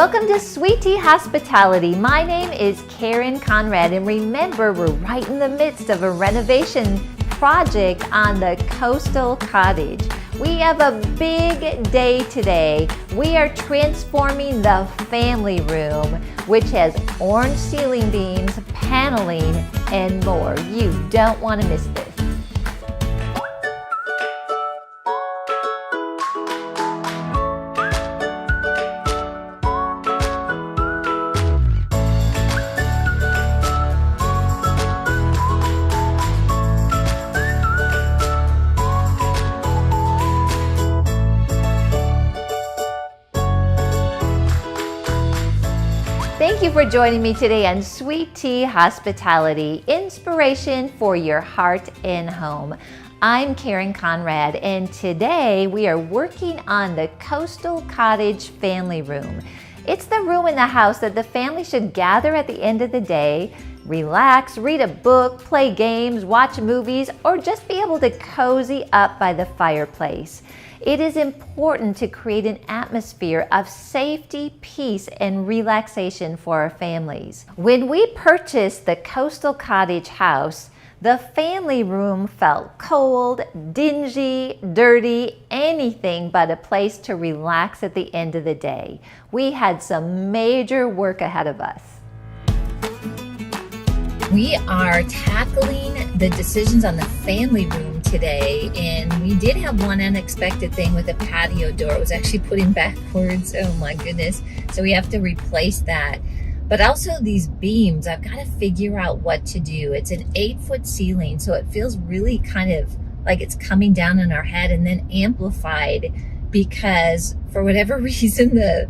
Welcome to Sweet Tea Hospitality. My name is Karen Conrad, and remember, we're right in the midst of a renovation project on the coastal cottage. We have a big day today. We are transforming the family room, which has orange ceiling beams, paneling, and more. You don't want to miss this. Thank you for joining me today on Sweet Tea Hospitality, inspiration for your heart and home. I'm Karen Conrad, and today we are working on the coastal cottage family room. It's the room in the house that the family should gather at the end of the day, relax, read a book, play games, watch movies, or just be able to cozy up by the fireplace. It is important to create an atmosphere of safety, peace, and relaxation for our families. When we purchased the coastal cottage house, the family room felt cold, dingy, dirty, anything but a place to relax at the end of the day. We had some major work ahead of us. We are tackling the decisions on the family room today, and we did have one unexpected thing with the patio door. It was actually putting backwards. Oh my goodness. So we have to replace that. But also these beams, I've got to figure out what to do. It's an 8-foot ceiling, so it feels really kind of like it's coming down on our head and then amplified because for whatever reason the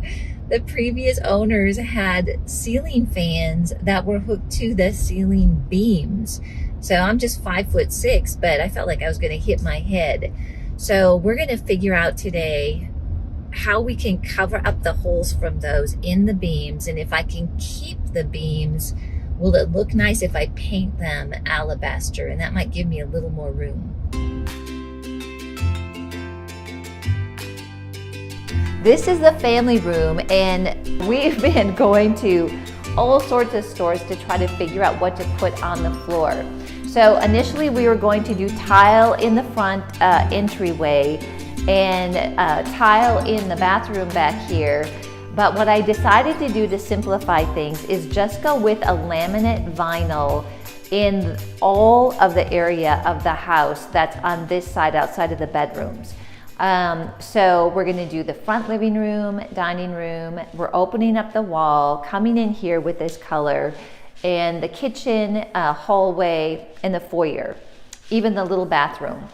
previous owners had ceiling fans that were hooked to the ceiling beams. So I'm just 5'6", but I felt like I was going to hit my head. So we're going to figure out today how we can cover up the holes from those in the beams. And if I can keep the beams, will it look nice if I paint them alabaster? And that might give me a little more room. This is the family room, and we've been going to all sorts of stores to try to figure out what to put on the floor. So initially we were going to do tile in the front entryway and tile in the bathroom back here. But what I decided to do to simplify things is just go with a laminate vinyl in all of the area of the house that's on this side outside of the bedrooms. So we're gonna do the front living room, dining room. We're opening up the wall, coming in here with this color, and the kitchen, hallway, and the foyer, even the little bathroom.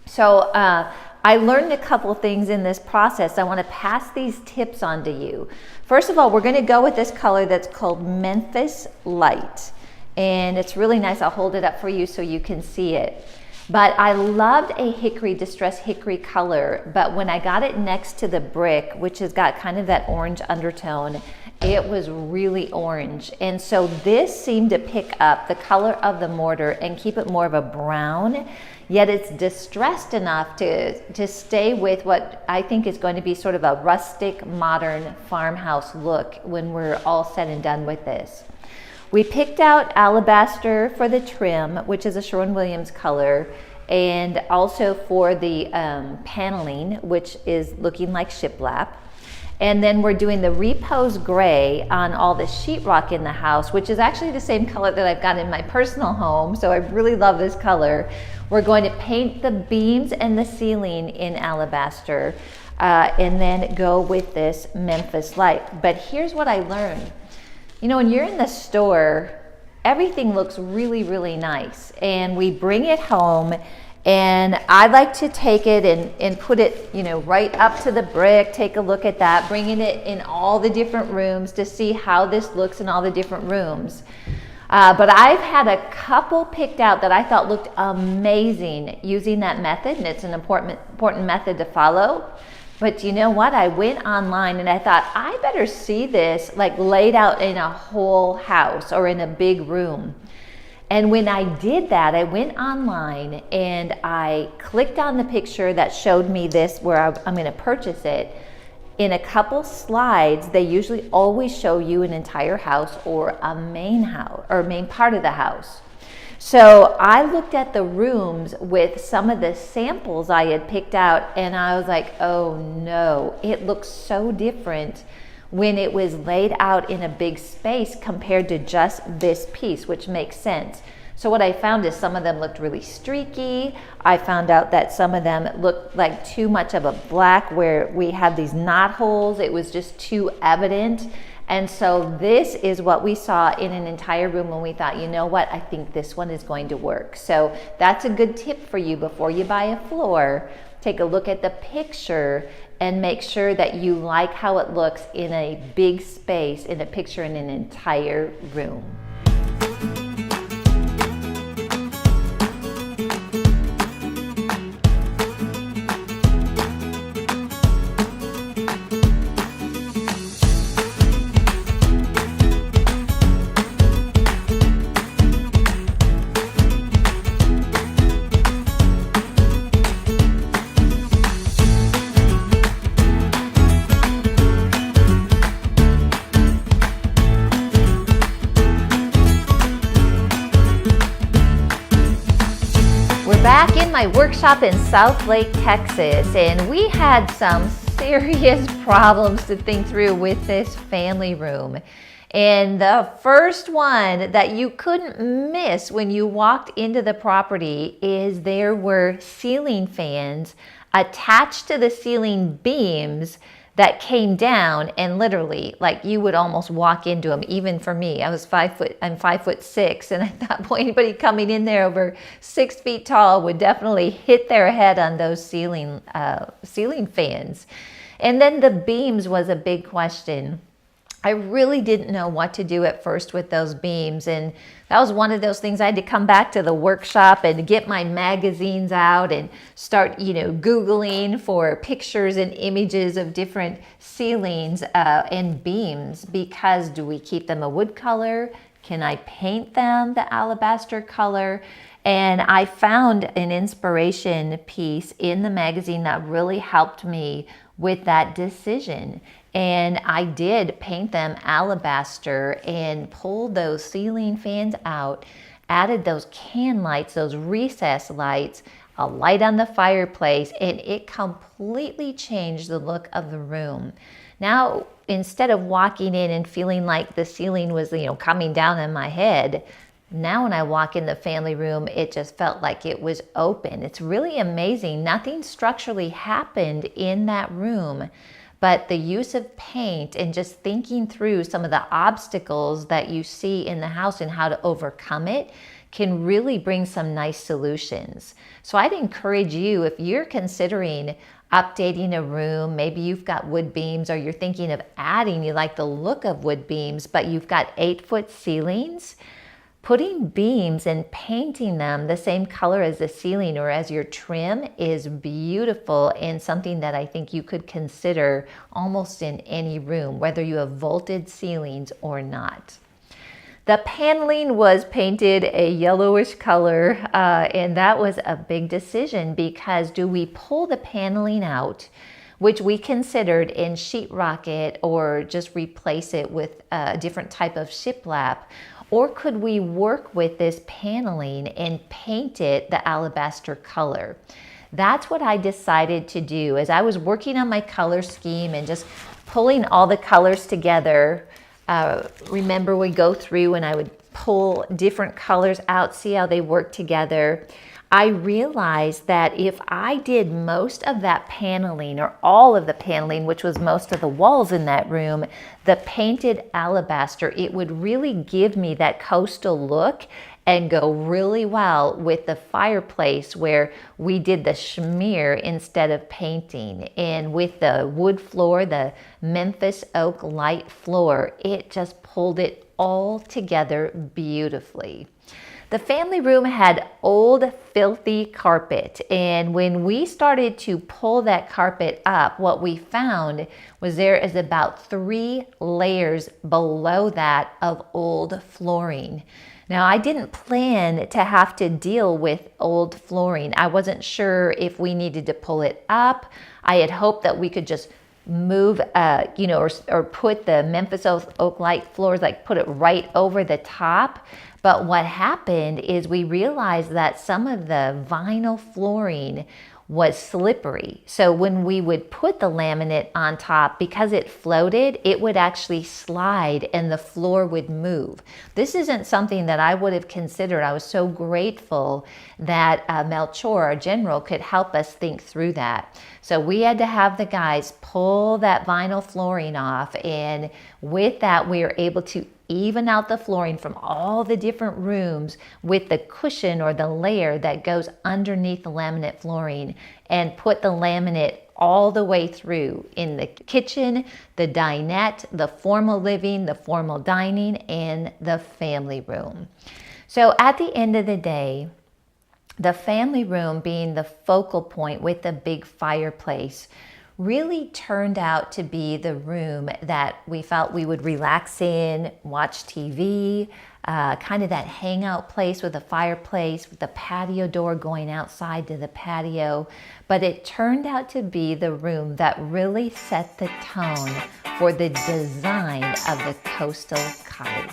So I learned a couple things in this process. I wanna pass these tips on to you. First of all, we're gonna go with this color that's called Memphis Light. And it's really nice. I'll hold it up for you so you can see it. But I loved a hickory, distressed hickory color, but when I got it next to the brick, which has got kind of that orange undertone, it was really orange. And so this seemed to pick up the color of the mortar and keep it more of a brown, yet it's distressed enough to stay with what I think is going to be sort of a rustic, modern farmhouse look when we're all said and done with this. We picked out alabaster for the trim, which is a Sherwin-Williams color, and also for the paneling, which is looking like shiplap. And then we're doing the repose gray on all the sheetrock in the house, which is actually the same color that I've got in my personal home, so I really love this color. We're going to paint the beams and the ceiling in alabaster, and then go with this Memphis Light. But here's what I learned. You know, when you're in the store, everything looks really, really nice. And we bring it home, and I like to take it and put it, you know, right up to the brick, take a look at that, bringing it in all the different rooms to see how this looks in all the different rooms. But I've had a couple picked out that I thought looked amazing using that method, and it's an important method to follow. But you know what? I went online and I thought, I better see this like laid out in a whole house or in a big room. And when I did that, I went online and I clicked on the picture that showed me this where I'm going to purchase it. In a couple slides, they usually always show you an entire house or a main house or main part of the house. So I looked at the rooms with some of the samples I had picked out, and I was like, oh no, it looks so different when it was laid out in a big space compared to just this piece, which makes sense. So what I found is some of them looked really streaky. I found out that some of them looked like too much of a black where we had these knot holes. It was just too evident. And so this is what we saw in an entire room when we thought, you know what, I think this one is going to work. So that's a good tip for you before you buy a floor. Take a look at the picture and make sure that you like how it looks in a big space, in a picture in an entire room. Back in my workshop in Southlake, Texas, and we had some serious problems to think through with this family room. And the first one that you couldn't miss when you walked into the property is there were ceiling fans attached to the ceiling beams that came down, and literally, like, you would almost walk into them. Even for me, I'm 5'6", and at that point, anybody coming in there over 6 feet tall would definitely hit their head on those ceiling fans. And then the beams was a big question. I really didn't know what to do at first with those beams, and that was one of those things. I had to come back to the workshop and get my magazines out and start, Googling for pictures and images of different ceilings and beams, because do we keep them a wood color? Can I paint them the alabaster color? And I found an inspiration piece in the magazine that really helped me with that decision. And I did paint them alabaster and pulled those ceiling fans out, added those can lights, those recess lights, a light on the fireplace, and it completely changed the look of the room. Now, instead of walking in and feeling like the ceiling was, coming down on my head, now when I walk in the family room, it just felt like it was open. It's really amazing. Nothing structurally happened in that room, but the use of paint and just thinking through some of the obstacles that you see in the house and how to overcome it can really bring some nice solutions. So I'd encourage you, if you're considering updating a room, maybe you've got wood beams, or you're thinking of adding, you like the look of wood beams, but you've got 8-foot ceilings, putting beams and painting them the same color as the ceiling or as your trim is beautiful, and something that I think you could consider almost in any room, whether you have vaulted ceilings or not. The paneling was painted a yellowish color, and that was a big decision, because do we pull the paneling out, which we considered, and sheetrock it or just replace it with a different type of shiplap? Or could we work with this paneling and paint it the alabaster color? That's what I decided to do. As I was working on my color scheme and just pulling all the colors together, remember we go through and I would pull different colors out, see how they work together. I realized that if I did most of that paneling, or all of the paneling, which was most of the walls in that room, the painted alabaster, it would really give me that coastal look and go really well with the fireplace where we did the schmear instead of painting. And with the wood floor, the Memphis oak light floor, it just pulled it all together beautifully. The family room had old, filthy carpet, and when we started to pull that carpet up, what we found was there is about 3 layers below that of old flooring. Now, I didn't plan to have to deal with old flooring. I wasn't sure if we needed to pull it up. I had hoped that we could just move, or put the Memphis oak light floors, like put it right over the top. But what happened is we realized that some of the vinyl flooring was slippery. So when we would put the laminate on top, because it floated, it would actually slide and the floor would move. This isn't something that I would have considered. I was so grateful that Melchor, our general, could help us think through that. So we had to have the guys pull that vinyl flooring off, and with that we were able to even out the flooring from all the different rooms with the cushion or the layer that goes underneath the laminate flooring, and put the laminate all the way through in the kitchen, the dinette, the formal living, the formal dining, and the family room. So at the end of the day, the family room being the focal point with the big fireplace really turned out to be the room that we felt we would relax in, watch TV, kind of that hangout place with a fireplace, with the patio door going outside to the patio. But it turned out to be the room that really set the tone for the design of the coastal cottage.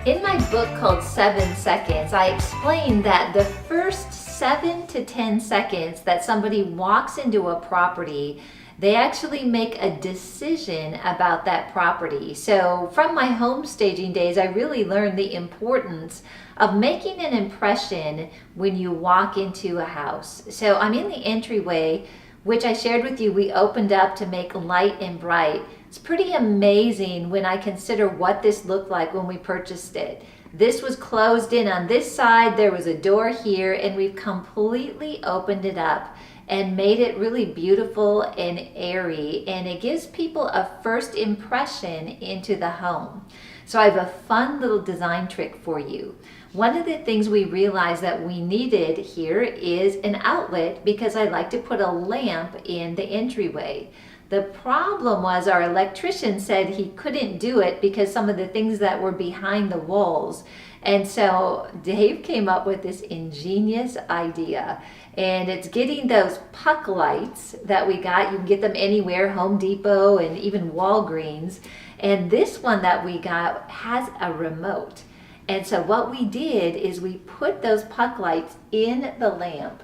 In my book called 7 Seconds, I explained that the first 7 to 10 seconds that somebody walks into a property, they actually make a decision about that property. So from my home staging days, I really learned the importance of making an impression when you walk into a house. So I'm in the entryway, which I shared with you, we opened up to make light and bright. It's pretty amazing when I consider what this looked like when we purchased it. This was closed in on this side, there was a door here, and we've completely opened it up and made it really beautiful and airy, and it gives people a first impression into the home. So I have a fun little design trick for you. One of the things we realized that we needed here is an outlet, because I like to put a lamp in the entryway. The problem was our electrician said he couldn't do it because some of the things that were behind the walls. And so Dave came up with this ingenious idea, and it's getting those puck lights that we got. You can get them anywhere, Home Depot and even Walgreens. And this one that we got has a remote. And so what we did is we put those puck lights in the lamp.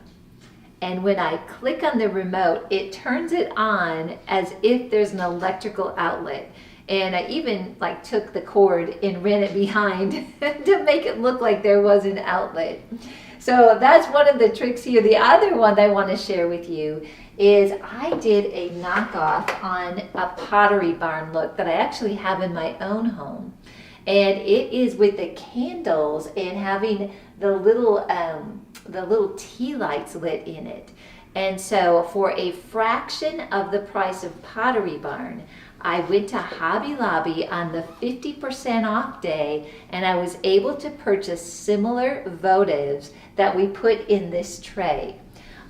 And when I click on the remote, it turns it on as if there's an electrical outlet. And I even took the cord and ran it behind to make it look like there was an outlet. So that's one of the tricks here. The other one that I want to share with you is I did a knockoff on a Pottery Barn look that I actually have in my own home. And it is with the candles and having the little tea lights lit in it. And so for a fraction of the price of Pottery Barn, I went to Hobby Lobby on the 50% off day, and I was able to purchase similar votives that we put in this tray.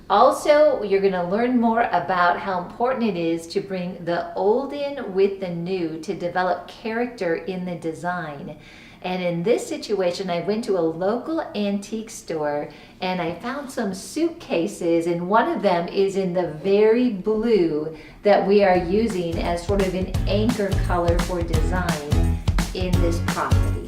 Also, you're going to learn more about how important it is to bring the old in with the new to develop character in the design. And in this situation, I went to a local antique store and I found some suitcases, and one of them is in the very blue that we are using as sort of an anchor color for design in this property.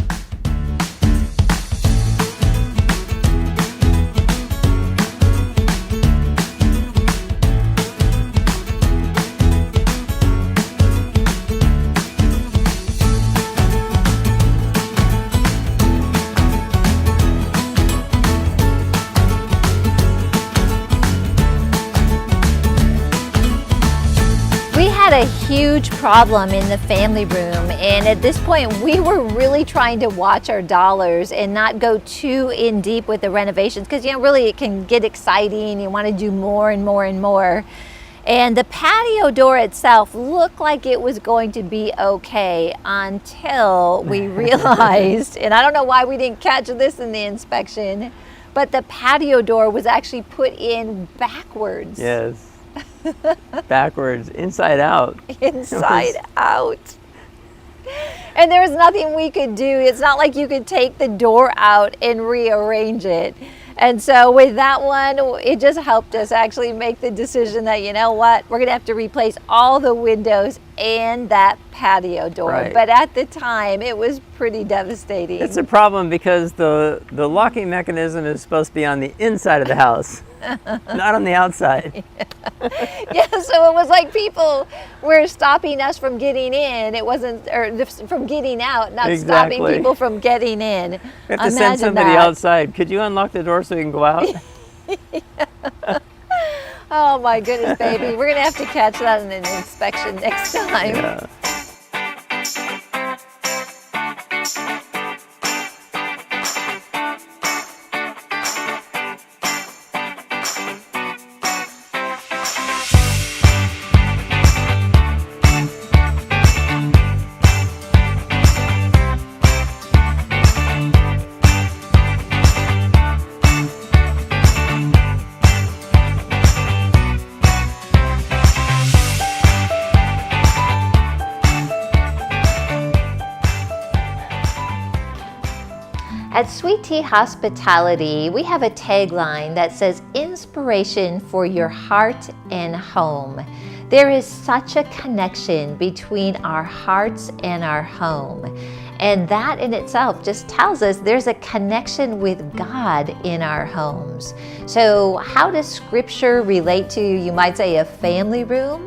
a huge problem in the family room, and at this point we were really trying to watch our dollars and not go too in deep with the renovations, because really it can get exciting. You want to do more and more and more. And the patio door itself looked like it was going to be okay until we realized, and I don't know why we didn't catch this in the inspection, but the patio door was actually put in backwards. Yes. Backwards, inside out. Inside out. And there was nothing we could do. It's not like you could take the door out and rearrange it. And so with that one, it just helped us actually make the decision that, you know what, we're gonna have to replace all the windows and that patio door. Right. But at the time, it was pretty devastating. It's a problem because the locking mechanism is supposed to be on the inside of the house, not on the outside. Yeah, so it was like people were stopping us from getting in. It wasn't, or from getting out, not Exactly. stopping people from getting in. We have to send somebody outside. Could you unlock the door so we can go out? Oh my goodness, baby. We're gonna have to catch that in an inspection next time. Yeah. At Sweet Tea Hospitality, we have a tagline that says, inspiration for your heart and home. There is such a connection between our hearts and our home. And that in itself just tells us there's a connection with God in our homes. So how does Scripture relate to, you might say, a family room?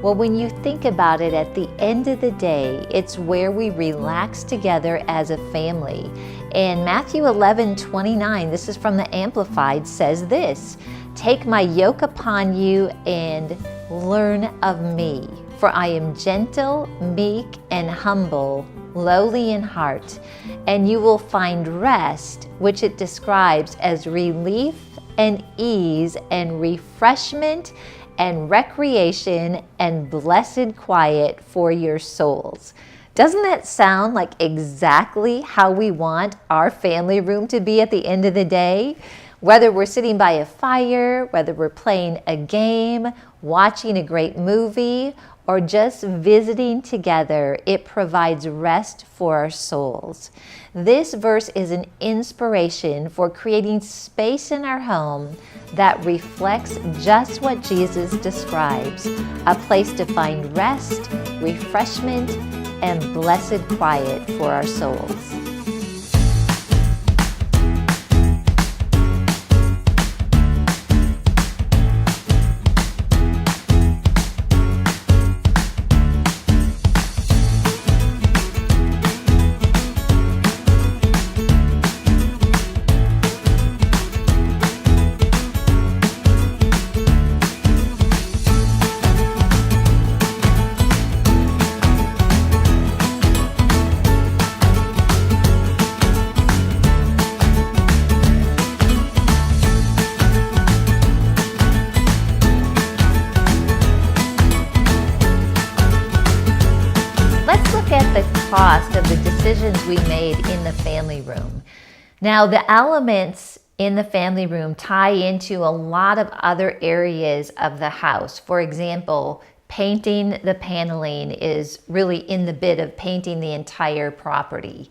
Well, when you think about it, at the end of the day, it's where we relax together as a family. And Matthew 11:29, this is from the Amplified, says this, "Take my yoke upon you and learn of me, for I am gentle, meek, and humble, lowly in heart, and you will find rest," which it describes as relief and ease and refreshment and recreation and blessed quiet for your souls. Doesn't that sound like exactly how we want our family room to be at the end of the day? Whether we're sitting by a fire, whether we're playing a game, watching a great movie, or just visiting together, it provides rest for our souls. This verse is an inspiration for creating space in our home that reflects just what Jesus describes, a place to find rest, refreshment, and blessed quiet for our souls. Cost of the decisions we made in the family room. Now, the elements in the family room tie into a lot of other areas of the house. For example, painting the paneling is really in the bit of painting the entire property.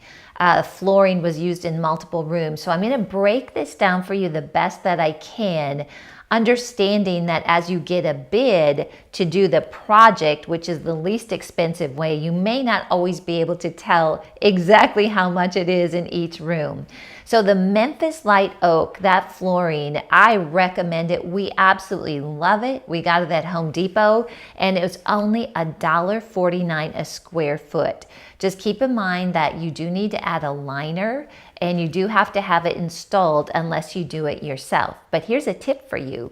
Flooring was used in multiple rooms. So I'm going to break this down for you the best that I can, understanding that as you get a bid to do the project, which is the least expensive way, you may not always be able to tell exactly how much it is in each room. So the Memphis Light Oak, that flooring, I recommend it. We absolutely love it. We got it at Home Depot, and it was only $1.49 a square foot. Just keep in mind that you do need to add a liner, and you do have to have it installed unless you do it yourself. But here's a tip for you.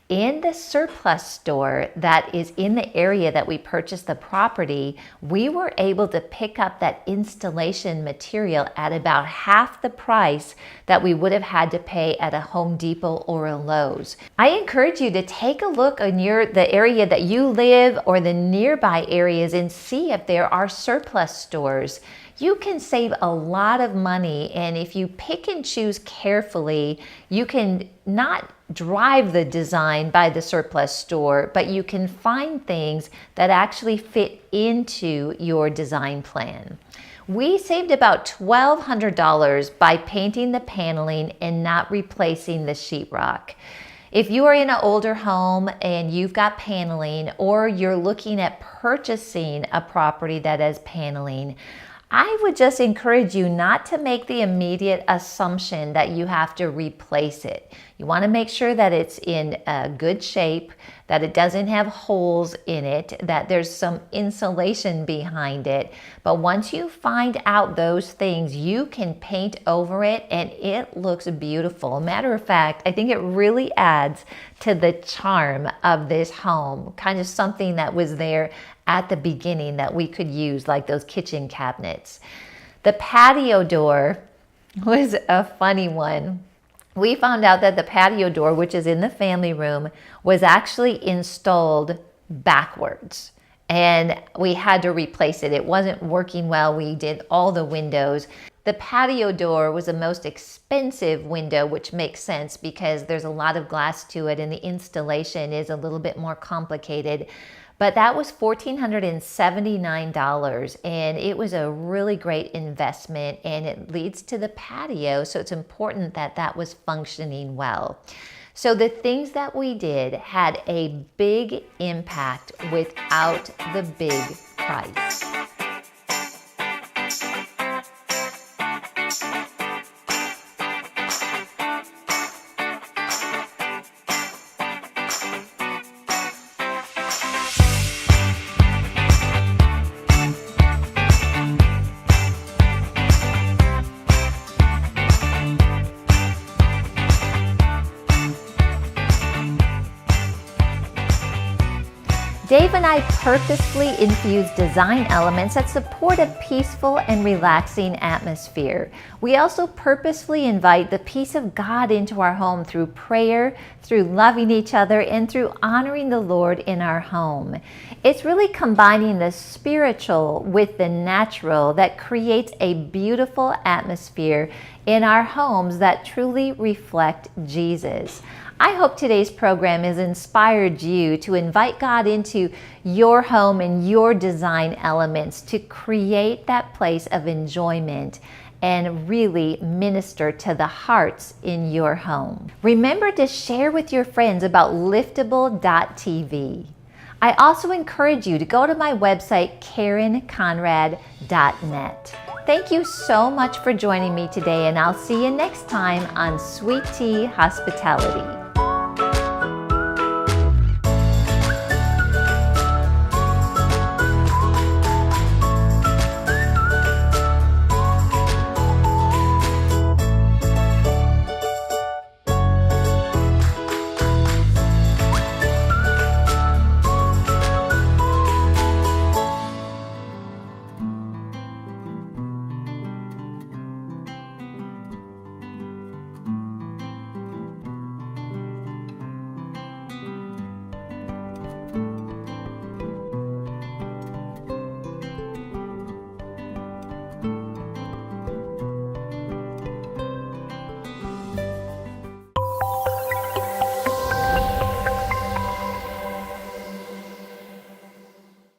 In the surplus store that is in the area that we purchased the property, we were able to pick up that installation material at about half the price that we would have had to pay at a Home Depot or a Lowe's. I encourage you to take a look in the area that you live or the nearby areas and see if there are surplus stores. You can save a lot of money, and if you pick and choose carefully, you can not drive the design by the surplus store, but you can find things that actually fit into your design plan. We saved about $1,200 by painting the paneling and not replacing the sheetrock. If you are in an older home and you've got paneling, or you're looking at purchasing a property that has paneling, I would just encourage you not to make the immediate assumption that you have to replace it. You want to make sure that it's in good shape, that it doesn't have holes in it, that there's some insulation behind it. But once you find out those things, you can paint over it and it looks beautiful. Matter of fact, I think it really adds to the charm of this home, kind of something that was there at the beginning that we could use, like those kitchen cabinets. The patio door was a funny one. We found out that the patio door, which is in the family room, was actually installed backwards, and we had to replace it. It wasn't working well. We did all the windows. The patio door was the most expensive window, which makes sense because there's a lot of glass to it and the installation is a little bit more complicated. But that was $1,479, and it was a really great investment, and it leads to the patio, so it's important that that was functioning well. So the things that we did had a big impact without the big price. Dave and I purposefully infuse design elements that support a peaceful and relaxing atmosphere. We also purposefully invite the peace of God into our home through prayer, through loving each other, and through honoring the Lord in our home. It's really combining the spiritual with the natural that creates a beautiful atmosphere in our homes that truly reflect Jesus. I hope today's program has inspired you to invite God into your home and your design elements to create that place of enjoyment and really minister to the hearts in your home. Remember to share with your friends about liftable.tv. I also encourage you to go to my website, KarenConrad.net. Thank you so much for joining me today, and I'll see you next time on Sweet Tea Hospitality.